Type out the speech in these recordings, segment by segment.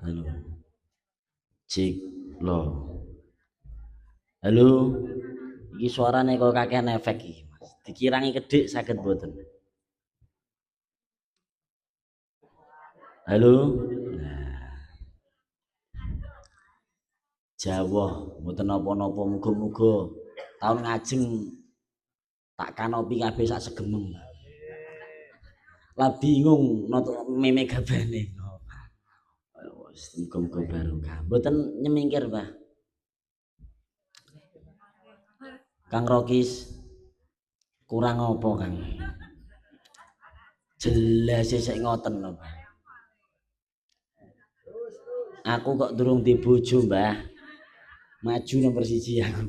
Halo. Cik lo. Halo. Iki suarane kok kakean efek iki, Mas. Dikirangi kedhik saged mboten? Halo. Nah, jawah mboten napa-napa muga-muga taun ngajeng tak kanopi kabeh sak segemeng. Lah bingung noto meme gabane. Muga-muga barokah. Mboten nyemingkir, Mbah. Kang Rokis kurang apa, Kang? Jelas sik ngoten lho, Mbah. Aku kok durung di bojo, Mbah. Maju nomor 1 aku.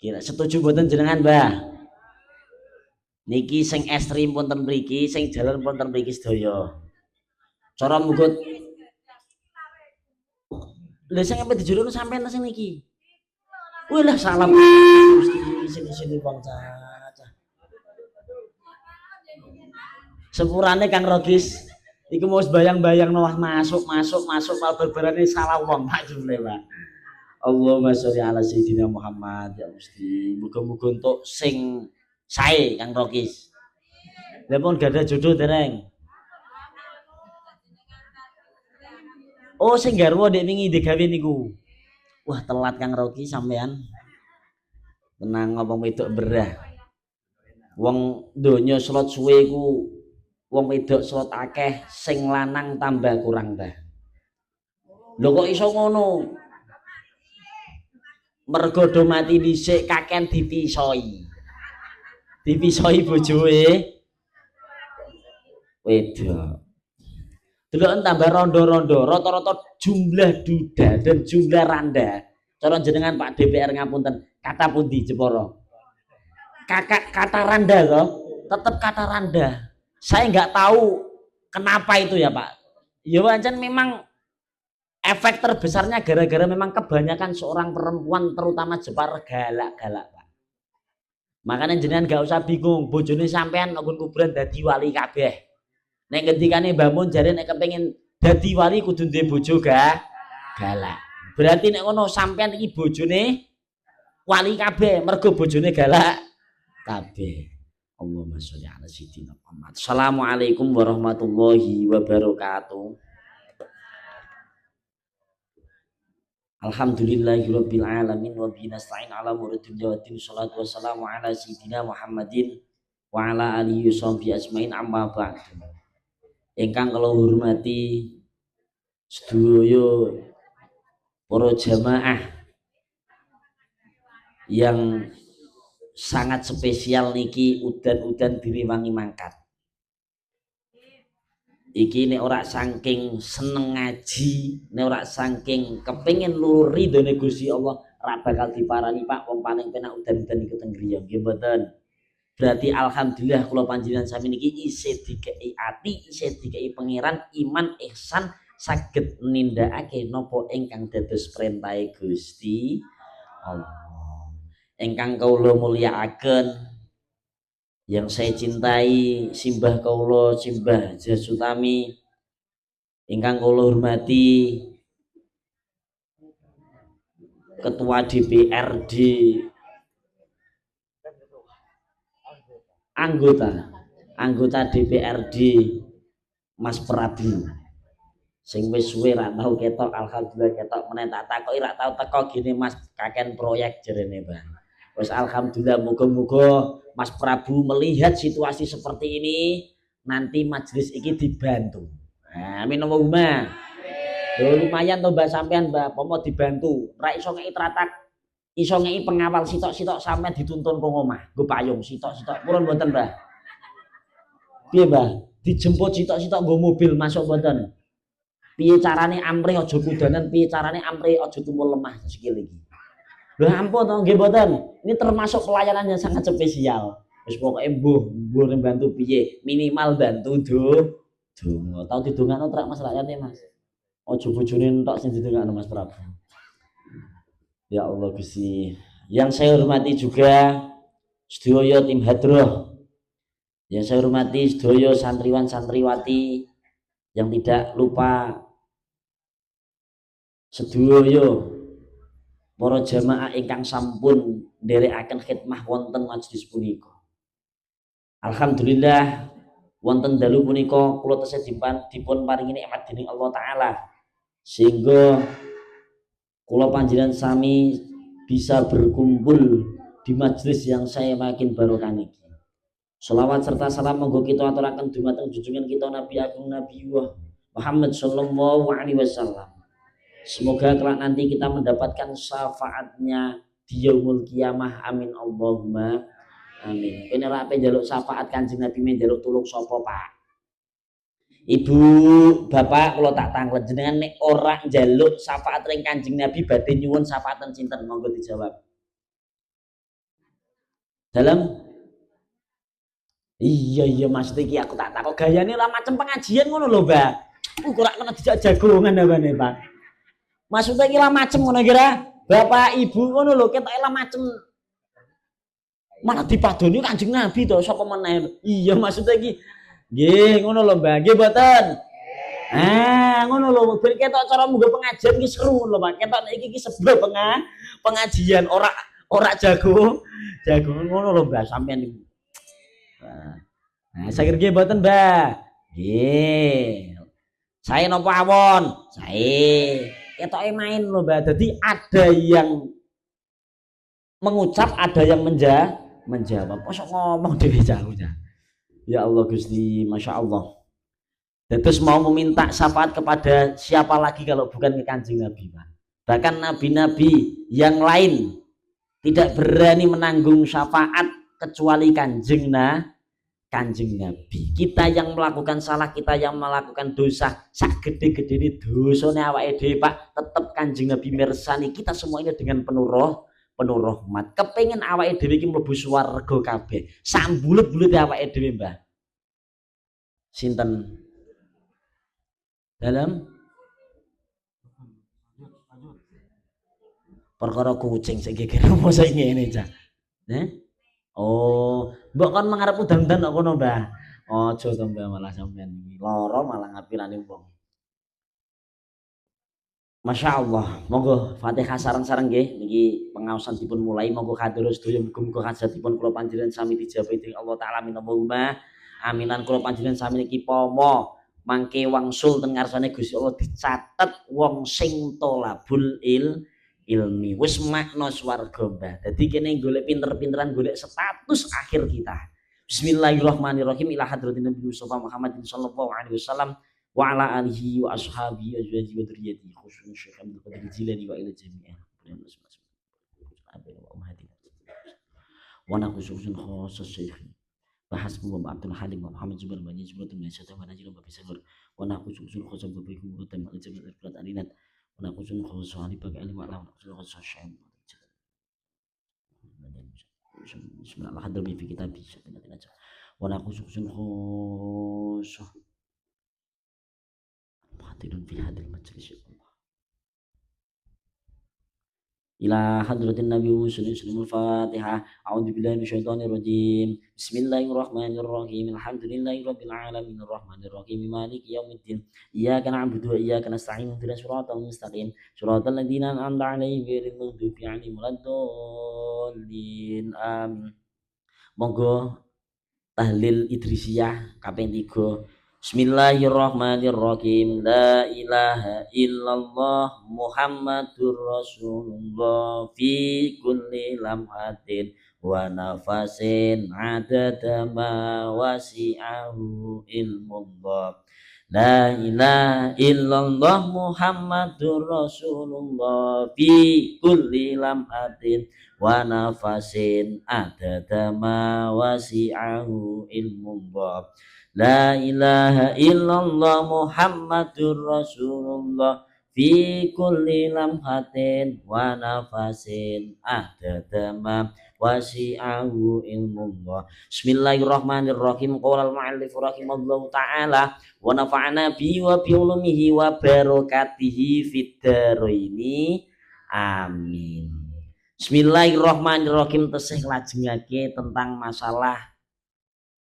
Kira setuju mboten jenengan, Mbah? Niki sing ekstrim wonten mriki, sing jalan wonten mriki sedaya. Cara mugut lha sing sampe dijuluki sampean sing niki. Wih lah salam Gusti sini Bang Caca. Sepurane Kang Rogis iku mau bayang-bayang wah masuk mal berbarane salah wong Pak jumle, Pak. Allahumma sholli ala sayyidina Muhammad ya Gusti. Muga-muga entuk sing sae Kang Rogis. Lah pun gak ada jodoh dereng. Oh sing garwa dek wingi digawe niku. Wah telat Kang Roki sampean. Tenang ngomong wedok berah. Wong donya slot suwe ku wong wedok slot akeh, sing lanang tambah kurang dah. Lho kok iso ngono? Mergo do mati dhisik kaken dipisoi. Dipisoi bojoe wedok. Delok tambah rondo-rondo, rata-rata jumlah duda dan jumlah randa. Cara jenengan Pak DPR ngapunten, kata pundi Jeporo? Kata randa loh, tetap kata randa. Saya nggak tahu kenapa itu ya Pak. Ya wajan memang efek terbesarnya gara-gara memang kebanyakan seorang perempuan terutama Jepar galak-galak Pak. Makanya jenengan nggak usah bingung, bojone sampean nonggon kuburan dadi wali kabeh. Nek ketikane bangun jare nek kepengin dadi wali kudu duwe bojo galak. Berarti nek ngono sampean iki bojone wali kabeh mergo bojone galak kabeh. Allahumma sholli ala sayyidina Muhammad. Assalamualaikum warahmatullahi wabarakatuh. Alhamdulillahirabbil alamin wa bihi nasta'in ala umuri dunya waddin. Shalatu wassalamu ala sayyidina Muhammadin wa ala alihi washabihi ajmain amma ba'du. Ingkang kula hormati sedaya para jamaah yang sangat spesial niki udan-udan diriwangi mangkat. Iki nek ora saking seneng ngaji, nek ora saking kepengin luhur ridhone Gusti Allah, ora bakal diparani Pak wong paling penak udan-udan iku teng griya. Nggih mboten. Berarti alhamdulillah kula panjenengan sami niki isih dikei ati, isih dikei pangeran iman ihsan saged nindakake napa ingkang dados perintahe Gusti Allah. Ingkang kawula mulyakaken, yang saya cintai simbah kawula Simbah Jasutami, ingkang kawula hormati Ketua DPRD anggota DPRD Mas Prabu sing wis suwe ra tau ketok, alhamdulillah ketok meneh tak takoki ra tau teko gini Mas kaken proyek jerene Bang. Wis alhamdulillah muga-muga Mas Prabu melihat situasi seperti ini nanti majelis iki dibantu. Amin Allahumma. Lumayan to Mbak sampean Mbak, pomo dibantu. Ra iso ngeki tratak, iso ngeki pengawal sitok-sitok sampean dituntun kok omah. Nggo payung sitok-sitok. Purun mboten Mbah? Piye Mbah? Dijemput sitok-sitok nggo mobil masuk mboten? Piye carane amrih aja kudanan, piye carane amrih aja tumpul lemah sikil iki. Lha ampun to nggih mboten. Ini termasuk pelayanan yang sangat spesial. Wis pokoke mbuh bantu piye, minimal bantu donga. Tau didongakno trak Mas rakyate Mas. Aja bojone entok sing didongakno Mas Prabu. Ya Allah Gusti. Yang saya hormati juga sedaya tim hadroh. Yang saya hormati sedaya santriwan santriwati, yang tidak lupa sedaya para jamaah ingkang sampun nderekaken khidmah wonten majelis punika. Alhamdulillah wonten dalu punika kula tesih dipun paringi nikmat dening Allah taala sehingga kula panjenengan sami bisa berkumpul di majelis yang saya makin barokah niki. Sholawat serta salam monggo kita aturaken dumateng junjungan kita Nabi Agung Nabi Muhammad sallallahu alaihi wasallam. Semoga kelak nanti kita mendapatkan syafaatnya di yaumul kiamah. Amin Allahumma amin. Kene ra ape njaluk syafaat Kanjeng Nabi men njaluk tulung sapa, Pak? Ibu, Bapak kula tak tanglet jenengan nek ora njaluk syafaat ring Kanjeng Nabi badhe nyuwun syafaatan sinten? Monggo dijawab. Dalam iya maksudnya iki aku tak takok gayane lah macam pengajian ngono lho, Mbak. Kok ora kena dijak jagongan apane, Pak. Maksudnya iki lah macam ngono kira. Bapak Ibu ngono lho ketoke lah macam malah dipadoni Kanjeng Nabi to sapa meneh. Iya maksudnya iki nggih ngono lho, Mbak. Nggih mboten. Ngono lho ben ketok cara munggo pengajian iki seru lho, Pak. Ketok iki sebab pengajian ora jago ngono lho, Mbak sampean iki. Nah, saya kira mboten, Mbak. Nggih. Saya nopo awon? Saya. Ketoke main lho, Mbak. Jadi ada yang mengucap, ada yang menjawab. Mosok ngomong dhewe jauhnya. Ya Allah Gusti, Masya Allah. Terus mau meminta syafaat kepada siapa lagi kalau bukan ke Kanjeng Nabi, Pak. Bahkan nabi-nabi yang lain tidak berani menanggung syafaat kecuali Kanjeng Nabi. Kita yang melakukan salah, kita yang melakukan dosa, sak gede-gede ini dosane awake dhewe, Pak, tetap Kanjeng Nabi mirsani kita semua ini dengan penuh rahmat. Kepengin awake dhewe iki mlebu swarga kabeh. Sak bulet-bulete awake dhewe, Mbah. Sinten? Dalam perkara kucing sing geger opo sing ngene, Cak. Oh, mbok kon mengarep udan-udan kok kono, Mbah. Aja to, Mbah, malah sampean iki lara malah ngapirane wong. Masya Allah, monggo Fatihah sareng-sareng nggih niki pengaosan dipun mulai monggo kadur sedaya muga-muga hajatipun kula panjenengan sami dijabahi dening Allah taala minallahumma aminan kula panjenengan sami niki pomo mangke wangsul teng ngarsane Gusti Allah dicatet wong sing tolabul ilmi wis makna swarga, Mbah. Dadi kene golek pinter-pinteran golek status akhir kita. Bismillahirrahmanirrahim ila hadratin Nabi Mustafa Muhammadin sallallahu alaihi wasallam wa ala alihi wa ashabihi azwaji wa dzurriyyati khususnya Syekh Abdul Qadir Jilani wa ila jami'ah wa nakhususun khusus Syekh bahas wa Abdul Halim wa Muhammad Zubair banyak jumlatun min syaitan wa najil wa bisagur wa nakhususun khusus wa bikum wa tamma al-jannah al alinat wa nakhususun khusus ali bagi alim wa nakhususun khusus syaitan bismillah hadir bi kitab wa nakhususun khusus Hadirun fi hadil majlis Allah ila hadratin Nabi sallallahu Fatihah. A'udzubillahi minasyaitonir rajim. Bismillahirrahmanirrahim. Alhamdulillahirabbil alamin arrahmanir rahim maliki yaumiddin. Iyyaka na'budu wa iyyaka nasta'in ihdinas siratal mustaqim. Siratal ladzina an'amta 'alaihim ghairil maghdubi 'alaihim waladdallin. Amin. Monggo tahlil Idrisiyah kaping 3. Bismillahirrahmanirrahim. La ilaha illallah Muhammadur Rasulullah fi kulli lamhatin wa nafasin adada ma wasi'ahu ilmullah. La ilaha illallah Muhammadur Rasulullah fi kulli lamhatin wa nafasin adada ma wasi'ahu ilmullah. La ilaha illallah Muhammadur Rasulullah fi kulli lamhatin wa nafasin adada ma wasi'ahu ilmullah. Bismillahirrahmanirrahim. Qala al-mu'allif rahimallahu ta'ala wa nafa'ana bi wa bi ulumihi wa barakatihi fid dharaini. Amin. Bismillahirrahmanirrahim. Tesih lajengake tentang masalah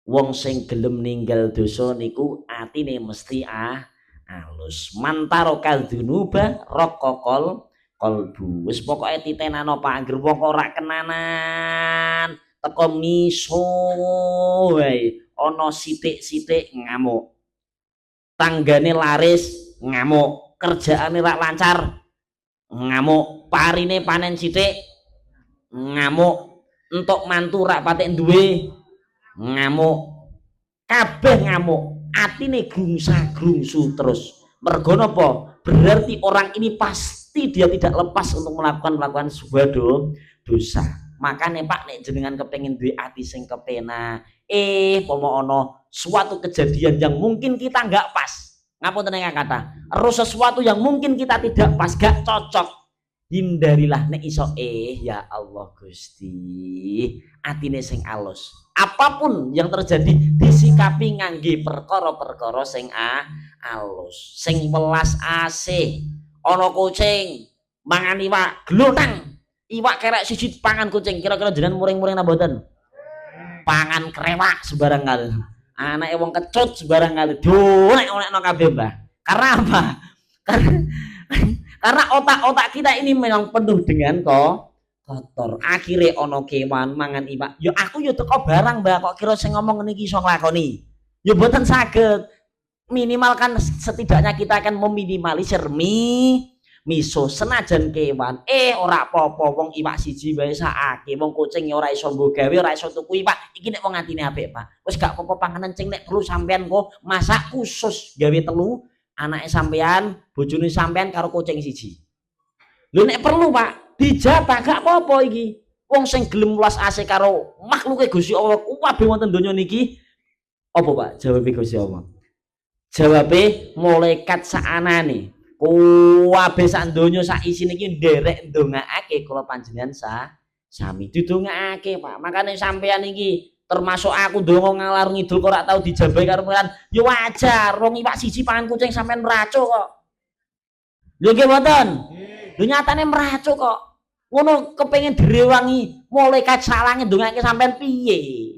wong sing gelem ninggal dosa niku atine mesti alus. Mantaro kaldunuba rokokol kolbu. Wis pokoke titenano Pak anggere wong ora kenanan teko miso wae ana sithik-sithik ngamuk. Tanggane laris ngamuk, kerjaane rak lancar ngamuk, parine panen sithik ngamuk, entuk mantu rak patek duwe ngamuk, kabeh ngamuk, atine grungsa-grungsu terus. Mergo napa? Berarti orang ini pasti dia tidak lepas untuk melakukan sebuah dosa. Makanya Pak nek jenengan kepengin duwe ati sing kepenak, pomo ono suatu kejadian yang mungkin kita nggak pas, ngapunten nek kata, harus sesuatu yang mungkin kita tidak pas, gak cocok, hindarilah nek iso. Ya Allah Gusti, atine sing alus. Apapun yang terjadi disikapi ngangge perkara-perkara sing alus, sing welas asih. Ana kucing mangan iwak glotang, iwak kerek siji pangan kucing, kira-kira jenengan muring-muring napa mboten? Pangan krewak sembarang kali, anake wong kecut sembarang kali, dolek-olekno kabeh Mbah. Karena apa? Karena otak-otak kita ini memang penuh dengan kotor. Akhirnya ono kewan mangan iwak, yo aku yo teko barang Mbah, kok kira sing ngomong niki iso nglakoni. Yo mboten saged. Minimal kan setidaknya kita akan meminimalisir miso senajan kewan ora apa-apa wong iwak siji wae sakake, wong kucing ora iso mbok gawe, ora iso tuku iwak, iki nek wong atine apik Pak, wis gak apa-apa panganan cing nek perlu sampean kok masak khusus gawe telu, anake sampean, bojone sampean karo kucing siji. Lho nek perlu Pak dijatah gak apa-apa iki. Wong sing gelem welas asih karo makhluke Gusti Allah kabeh wonten donya niki apa Pak? Jawabe Gusti Allah. Jawabe malaikat saanane kabeh sak donya sak isine iki nderek ndongaake kula panjenengan sami didongakake Pak. Makane sampeyan iki termasuk aku ndonga ngalor ngidul kok ora tau dijabahi karo pangeran, ya wajar. Wong iwak siji pangan kucing sampean meraco kok. Lho nggih mboten? Lho nyatane meraco kok. Ngono kepengin direwangi malaikat salange ndongake sampean piye?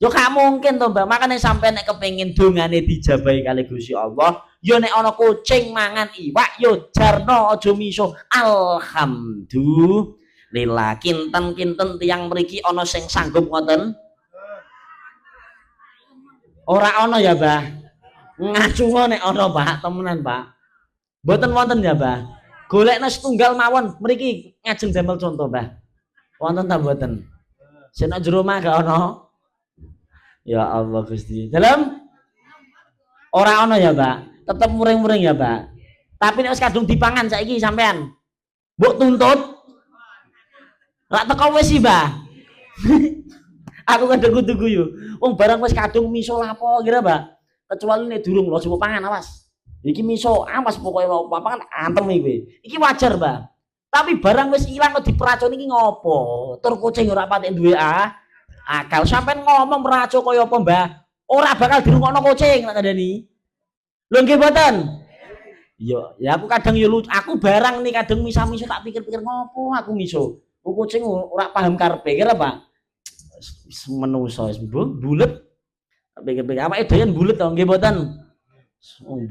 Yo gak mungkin to Mbak. Makane sampean nek kepengin dongane dijabahi kali Gusti Allah, yo nek ana kucing mangan iwak yo jarno aja miso. Alhamdulillah. Kinten-kinten tiyang mriki ana sing sanggup ngoten? Ora ana ya, Mbah. Ngacungo nek ana, Pak, temenan, Pak. Mboten wonten ya, Mbah. Golekna setunggal mawon mriki ngajeng damel contoh, Mbah. Wonten ta mboten? Sing nang jero omah gak ana? Ya Allah Gusti. Dalam ora ana ya, Mbak. Tetep muring-muring ya, Mbak. Tapi nek wis kadung dipangan saiki sampean mbok tuntut rak teko wis sih, Mbak. Aku kadang kudu guyu. Wong barang wis kadung miso lapo kira, Mbak. Kecuali nek durung lho coba pangan awas. Iki miso awas pokoke pangan antem iki. Iki wajar, Mbak. Tapi barang wis ilang kok diperaconi iki ngopo? Tur kucing ora patek duwe akal. Sampean ngomong meraco kaya apa Mbah, ora bakal dirungokno kucing tak kandhani. Lho nggih mboten? Ya aku kadang yo aku barang nih kadang miso tak pikir-pikir ngopo aku miso. Kucing ora paham karepe kira Pak. Menungso wis bulet. Tak pikir-pikir awake doyan bulet to nggih mboten?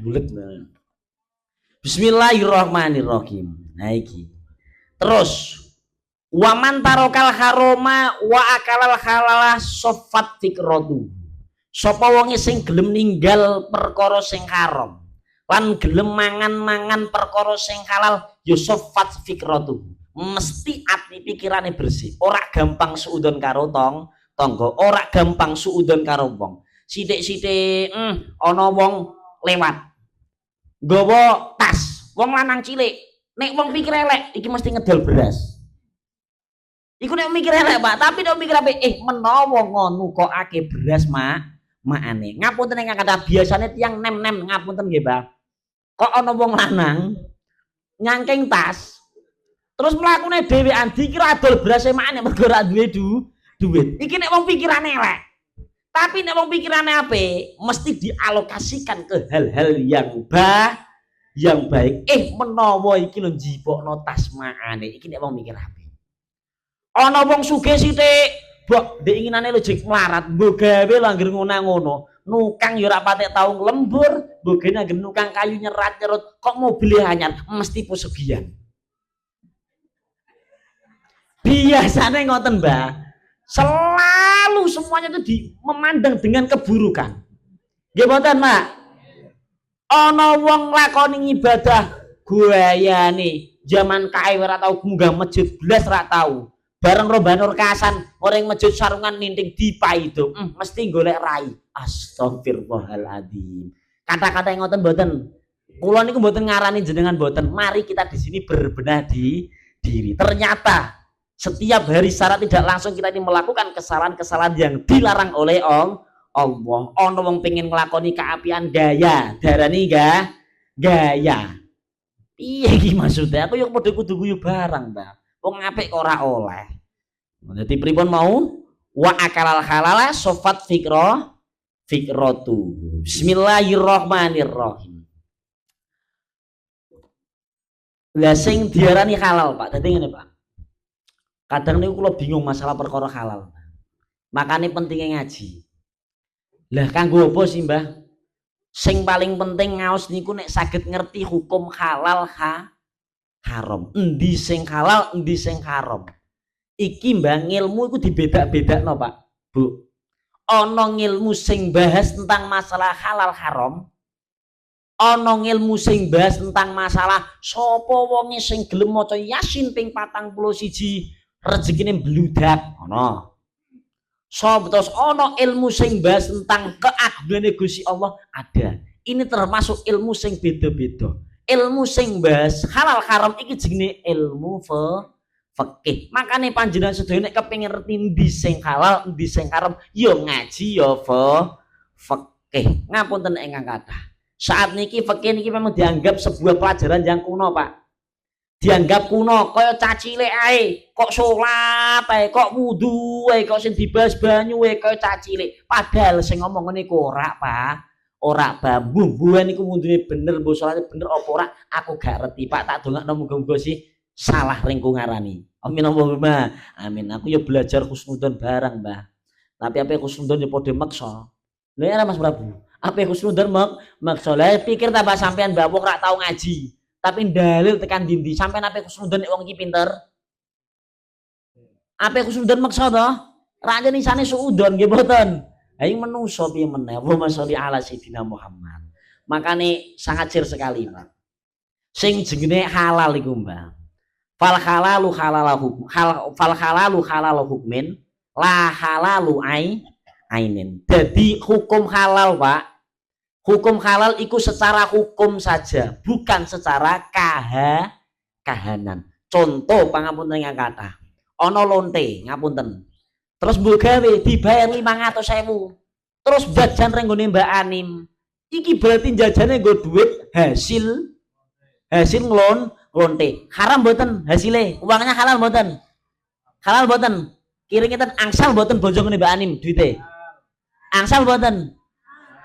Bulet. Bismillahirrahmanirrahim. Nah iki. Terus waman tarokal haroma wa akalal halalah sofat fikratu. Sapa wonge sing gelem ninggal perkara sing haram lan gelem mangan-mangan perkara sing halal ya sofat fikratu. Mesti ati pikirane bersih, ora gampang suudon karo tangga, ora gampang suudon karo wong. Sithik-sithik ana wong lewat nggawa tas, wong lanang cilik, nek wong pikir elek iki mesti ngedol beras. Iku nek mikir elek, Pak, tapi nek mikir apik, menawa ngono kok akeh beras makane. Ngapunten nek kata biasane tiyang nem-nem ngapunten nggih, Pak. Kok ana wong lanang nyangking tas terus mlakune dhewean dikira adol berase makane mergo ora duwe duit. Iki nek wong pikirane elek. Tapi nek wong pikirane apik, mesti dialokasikan ke hal-hal yang baik. Menawa iki lho njipokno tas makane. Iki nek wong mikir apik. Ana wong sugih sithik, Mbok, ndek inginane lho jek melarat, mbok gawe lho anggere ngono. nukang yo ora patek tau lembur, bogene nggen nukang kayu nyerat-nyerut, kok mobil anyar mesti pesugihan. Biasanya ngoten, Mbah. Selalu semuanya itu memandang dengan keburukan. Nggih mboten, Mak? Ana wong lakoni ibadah guyane zaman kae ora tau munggah masjid blas ora tau. Bareng Robanur Kasan orang masjid sarungan ninting dipaido, mesti golek rai. Astagfirullahaladzim. Kata-kata yang ngoten mboten. Kula niku mboten ngarani jenengan mboten. Mari kita di sini berbenah di diri. Ternyata setiap hari secara tidak langsung kita ini melakukan kesalahan-kesalahan yang dilarang oleh Allah. Ono wong pengen nglakoni keapian gaya, darani gaya. Piye iki maksudnya? Aku yo padha kudu guyu barang, Mbak. Wong apik kok ora oleh. Dadi pripun mau? Wa akalal halala sofat fikratu. Bismillahirrahmanirrahim. Lah sing diarani halal, Pak. Dadi ngene, Pak. Kadang niku kula bingung masalah perkara halal. Makane pentingnya ngaji. Lah kanggo apa sih, Mbah? Sing paling penting ngaos niku nek saged ngerti hukum halal haram. Endi sing halal, endi sing haram. Iki Mbah ngilmu iku dibeda-bedakno, Pak. Bu. Ana ngilmu sing bahas tentang masalah halal haram. Ana ngilmu sing bahas tentang masalah sapa wonge sing gelem maca Yasin ping 41 rezekine bludak ana. Terus ono ilmu sing bahas tentang keagungane Gusti Allah ada. Ini termasuk ilmu sing beda-beda. Ilmu sing bahas halal haram iki jenenge ilmu fikih. Makane panjenengan sedaya nek kepengin ngerti endi sing halal, endi sing haram, ya ngaji ya fikih. Ngapunten ingkang kathah. Saat niki fikih niki memang dianggap sebuah pelajaran yang kuno, Pak. Dianggap kuno, kaya cacile ae, kok salat ae, kok wudu ae, kok sing dibahas banyu ae kaya cacile. Padahal sing ngomong ngene iku ora, Pak. Ora bambu, buan iku wudune bener, mbok salate bener apa ora, aku gak ngerti, Pak. Tak dongakno muga-muga sih salah ringku ngarani. Amin Allahumma. Amin. Aku ya belajar husnudzon barang, Mbah. Tapi apa husnudzon ya padha maksa. Lha ya Mas Prabu. Apa husnudzon maksa. Lah pikir tambah sampean mbah wong ora tau ngaji. Tapi dalil tekan dindi sampai nape kusnudon wong iki pinter. Apa kusnudon maksa to? Ra nisane suudon nggih mboten. Ha ing menungso piye meneh. Allahumma sholli ala sayidina Muhammad. Makane sangat sir sekali, Pak. Sing jenenge halal iku, Mbak. Fal halalu halalahu fal halalu halalu hukmin la halalu ainin. Jadi hukum halal, Pak. Hukum halal itu secara hukum saja, bukan secara kahanan. Contoh pangapunten yang kata, ono lonte ngapunten. Terus mbok gawe dibayar 500.000. Terus jajan renggone Mbak Anim. Iki berarti jajane nggo duit hasil lonte. Haram mboten hasile? Uangnya halal mboten? Halal mboten? Kira-kira angsal mboten bojo ngene Mbak Anim duite? Angsal mboten?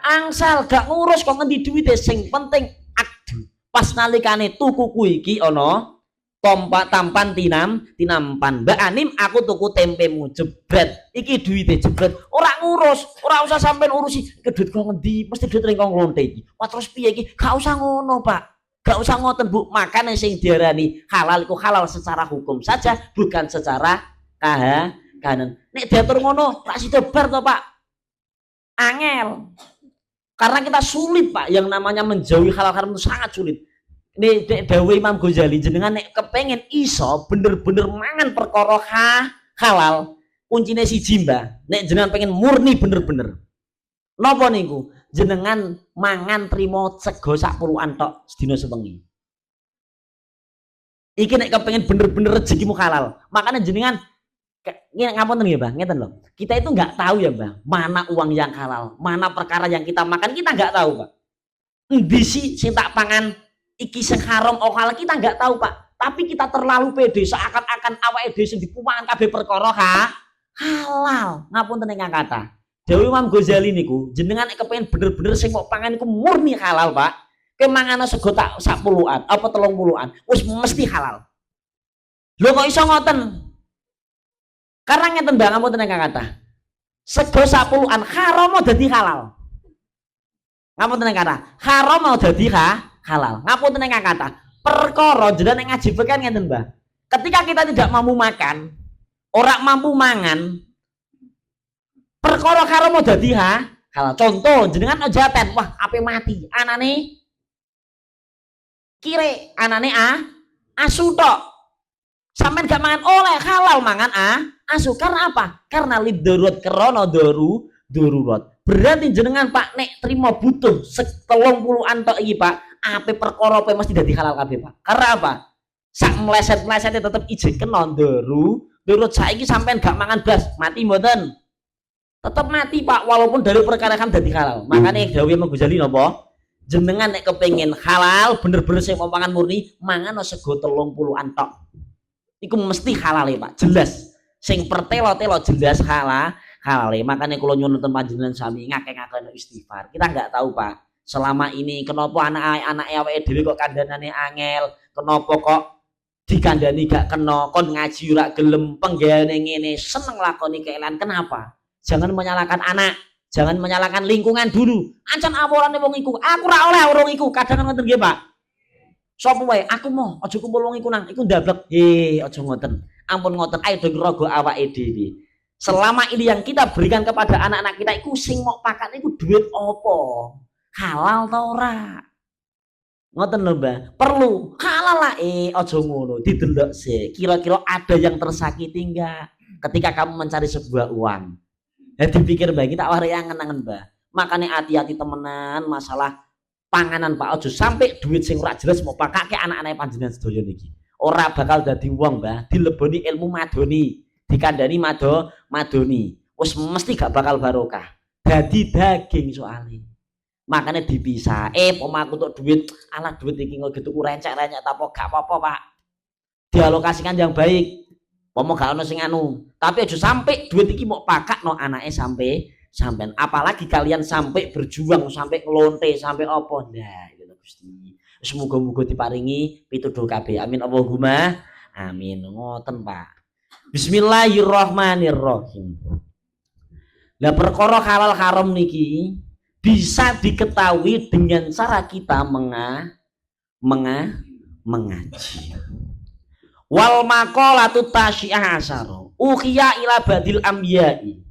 Angsal gak ngurus kok ngendi duwite, sing penting akdu. Pas nalikane tuku kuwi iki ana tompak tampan tinampan. Mbak Anim aku tuku tempemu jebret. Iki duwite jebret. Ora ngurus, ora usah sampean urusi ke duit kok ngendi, mesti duit ring kok lonte iki. Wah terus piye iki? Gak usah ngono, Pak. Gak usah ngoten, Bu. Makane sing diarani halal iku halal secara hukum saja, bukan secara kahanan. Nek diatur ngono, tak sida bar to, Pak. Angel. Karena kita sulit, Pak, yang namanya menjauhi halal haram itu sangat sulit. Ini dawuh Imam Ghazali, jenengan nek kepengen iso bener-bener mangan perkara halal, kuncine siji, Mbah. Nek jenengan pengen murni bener-bener. Napa niku? Jenengan mangan trimo sego sak puluhan tok sedina sewengi. Iki nek kepengen bener-bener rezekimu halal. Makanya jenengan ngapunten nggih, Mbah, ngeten lho. Kita itu nggak tahu ya, Mbah, mana uang yang halal, mana perkara yang kita makan, kita nggak tahu, Pak. Endi sih sing tak pangan iki sing haram oh halal, kita nggak tahu, Pak. Tapi kita terlalu pede seakan-akan awake dhewe sing dipumangan kabeh perkara halal. Ngapunten ingkang kata. Dewi Imam Ghazali niku, jenengan nek kepengin bener-bener sing kok pangan iku murni halal, Pak. Kemangana sego tak 10-an apa 30-an, wis mesti halal. Lho kok iso ngoten? Karena ngeten Mbak, ngapunten ingkang kathah. Sego 10-an haram dadi halal. Ngapunten kata haram mau dadi halal. Ngapunten kata perkara jenengan ngaji fikih ngeten Mbah. Ketika kita tidak mampu makan, orang mampu mangan, perkara haram mau dadi halal. Contoh jenengan ojaten, wah ape mati, anane kire, anane asu tok. Sampeyan gak mangan oleh halal mangan asu. Karena apa? Karena lidarurat krana darurat. Berarti jenengan Pak nek terima butuh 30 tok iki Pak, ape perkara ape mesti dadi halal kabeh Pak. Karena apa? Sak meleset-melesete tetep ijin kena darurat. Saiki sampeyan gak mangan blas, mati mboten? Tetep mati Pak, walaupun dari perkara kan dadi halal. Makane dawuh Imam Ghazali napa? Jenengan nek kepengin halal bener-bener sing mau mangan murni, mangan sego 30 tok. Iku mesti halal ya Pak, jelas. Sing pertelo-telo jelas halal. Makanya kalau nyuwun panjenengan sami ngakeh-ngakeh istighfar. Kita nggak tahu Pak, selama ini kenapa anak-anak awake dhewe kok kandhanane angel, kenapa kok dikandani gak kena, kon ngaji ora gelem, penggaweane ngene, seneng lakoni keelan. Kenapa? Jangan menyalahkan anak, jangan menyalahkan lingkungan dulu. Ancen awalane wong iku, aku ora oleh urung iku, kadang ngoten nggih Pak. Sapa wae aku mau aja kumpul wong iku nang iku ndablek. Aja ngoten. Ampun ngoten, ayo do ngrogo awake dhewe. Selama ini yang kita berikan kepada anak-anak kita iku sing mau pakan iku duit apa? Halal ta ora? Ngoten lho Mbah. Perlu halal lah aja ngono, didelok sih. Kira-kira ada yang tersakiti enggak ketika kamu mencari sebuah uang? Dipikir Mbah, kita awake angen-angen Mbah. Makane hati-hati temenan masalah panganan Pak, aja sampai duit sing ora jelas mau pakake anak-anak panjenengan sedaya niki. Ora bakal dadi wong Mbah, dileboni ilmu madoni, dikandani madoni. Wis mesti gak bakal barokah. Dadi daging soalnya. Makanya dipisah. Omahku untuk duit, alah duit iki kok gitu rencek-rencek ta apa gak apa-apa Pak. Dialokasikan yang baik. Pomo gak ono sing anu. Tapi aja sampai duit iki mau pakakno anake sampean, apalagi kalian sampai berjuang, sampai ngelonte, sampai apa. Nah, itu Gusti. Semoga-moga diparingi pituduh kabeh. Amin Allahumma amin. Ngoten Pak. Bismillahirrahmanirrahim. Lah perkara halal haram niki bisa diketahui dengan cara kita mengaji. Wal maqalatu tasyi'ah asyara. Ukhiya ila badil anbiya'i.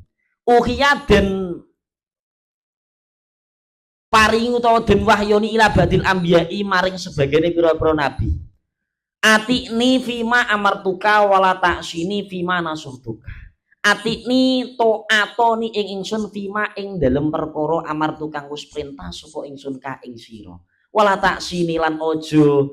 Ukhiya dan paring utawa den wahyoni ila badil anbiya'i maring sebagainya pira-pira nabi. Atikni fima amartuka wala taksini fima nasuhtuka. Atikni to atoni ing ingsun fima ing dalem perkara amartuka wis perintah sapa ingsun ka ing sira. Wala taksini lan ojo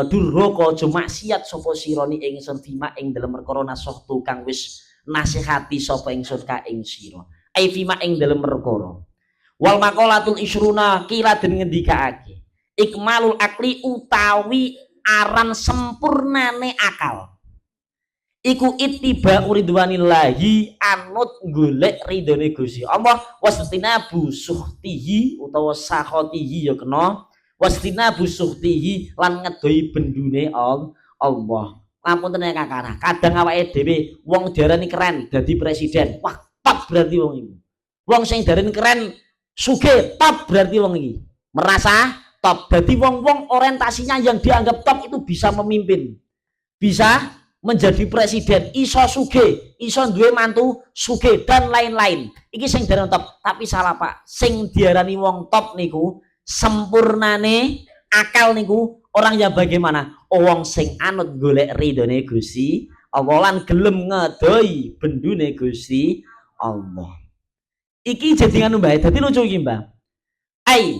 durhaka aja maksiat sapa sira ni ingsun fima ing dalem perkara nasuhtu kang wis nasihati sapa ingsun ka ing sira. Ai fima ing dalem perkara. Wal maqalatul isruna kira den ngendikaake. Ikmalul akli utawi aran sempurnane akal. Iku ittiba ridwanillahi anut golek ridhone Gusti Allah wastina busuhtihi utawa sakhotihi ya kena wastina busuhtihi lan ngedoi bendune Allah. Lampun tenan kakara. Kadang awake dhewe wong diarani keren dadi presiden. Wah, top berarti wong iki. Wong sing diarani keren sugih, top berarti wong iki. Merasa top. Jadi wong-wong orientasinya yang dianggap top itu bisa memimpin, bisa menjadi presiden, iso sugih, iso duwe mantu sugih dan lain-lain. Iki sing diarani top. Tapi salah Pak, sing diarani wong top niku sempurnane akal niku orang yang bagaimana? Wong sing anut golek ridhone Gusti Allah lan gelem ngedoi bendune Gusti Allah. Iki jadi nganu Mbah, dadi lucu iki Mbah. Ai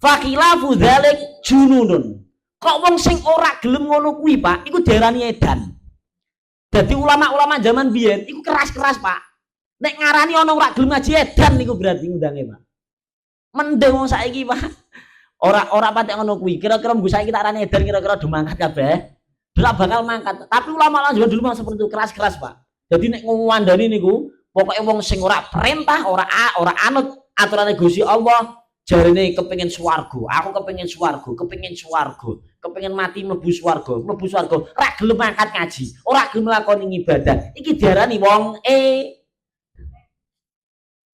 fakilafu dzalik jununun. Kok wong sing ora gelem ngono kuwi Pak, iku diarani edan. Dadi ulama-ulama zaman biyen iku keras-keras Pak. Nek ngarani ana ora gelem ngaji edan niku berarti undange Pak. Mending wong saiki Pak. Ora patek ngono kuwi. Kira-kira mbuh saiki tak arani edan kira-kira do mangkat kabeh. Ora bakal mangkat. Tapi ulama-ulama zaman dulu seperti itu keras-keras Pak. Jadi nek ngomandani niku pokoknya wong sing ora perintah, ora anut aturane Gusti Allah, jarine kepengin swarga. Aku kepengin swarga, kepengin mati mlebu swarga. Ora gelem mangkat ngaji, ora gelem nglakoni ibadah. Iki diarani wong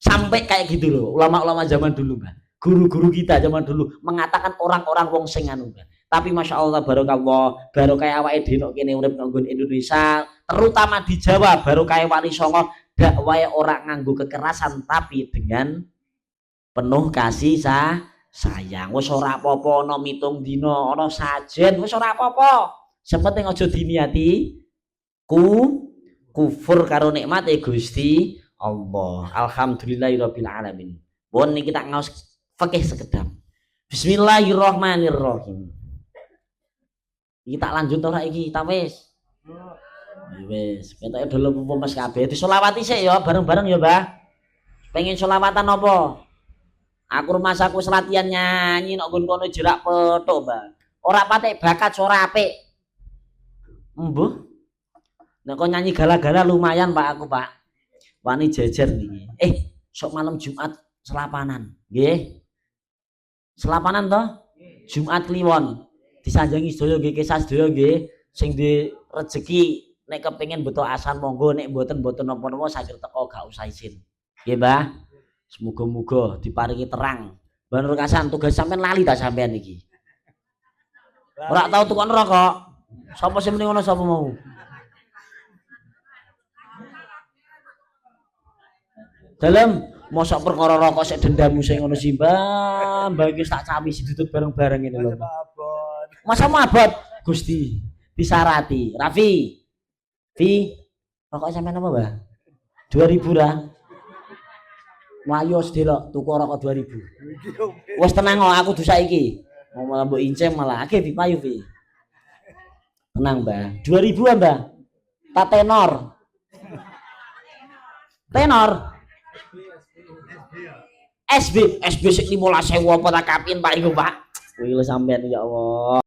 sampai kayak gitu loh ulama-ulama zaman dulu Mbak. guru-guru kita zaman dulu mengatakan orang-orang wong sing anu. Tapi masya Allah barokallah, baru kayak awake dhewe kene urip nang Indonesia, terutama di Jawa, baru kayak Wali Songo dakwahe orang nganggo kekerasan tapi dengan penuh kasih sayang. Wis ora apa-apa ana mitung dina, ana sajen, wis ora apa-apa. Sepenting aja diniati kufur karo nikmat Gusti Allah. Alhamdulillahirabbil alamin. Pun niki tak ngaos fikih sekedap. Bismillahirrahmanirrahim. Iki tak lanjut ora iki, ta wis. Wis, ketoke dulu pemes kabeh. Disolawati sik ya bareng-bareng ya, Mbah. Pengen solawatan apa? Aku rumah saku latihan nyanyi nek nggon kono jerak petuk, Mbah. Ora patek bakat suara apik. Embuh. Nek kok nyanyi gala-gala lumayan Pak aku, Pak. Wani jejer niki. Sok malam Jumat selapanan. Nggih. Selapanan toh? Jumat Kliwon. Disanjangi sedaya nggih kisah sedaya nggih sing di rezeki nek kepengin beto asan monggo nek mboten napa-napa saged teko gak usah izin. Nggih, Mbah. Semoga-moga diparingi terang. Mbah Nur Kasan tugas sampean lali ta sampean iki. Ora tau tukon rokok. Sapa sing muni ngono sapa mau? Dalem mosok perkara rokok sik dendammu sing ngono sih, Mbah. Mbah iki tak cawi ditutup bareng-bareng ngene lho. Masa mabot Gusti disarati. Rafi. Rokok sampean apa, Mbah? 2000 ra. Mlayu sedelok tuku rokok 2000. Wes tenang kok aku dosa iki. Mau malah mbok incem malah akeh dipayu Fi. Tenang, Mbah. 2000 ah, Mbah. Tak tenor. SB sik 15.000 apa tak kapin Pak iku, Pak. Kuwi lho sampean ya Allah.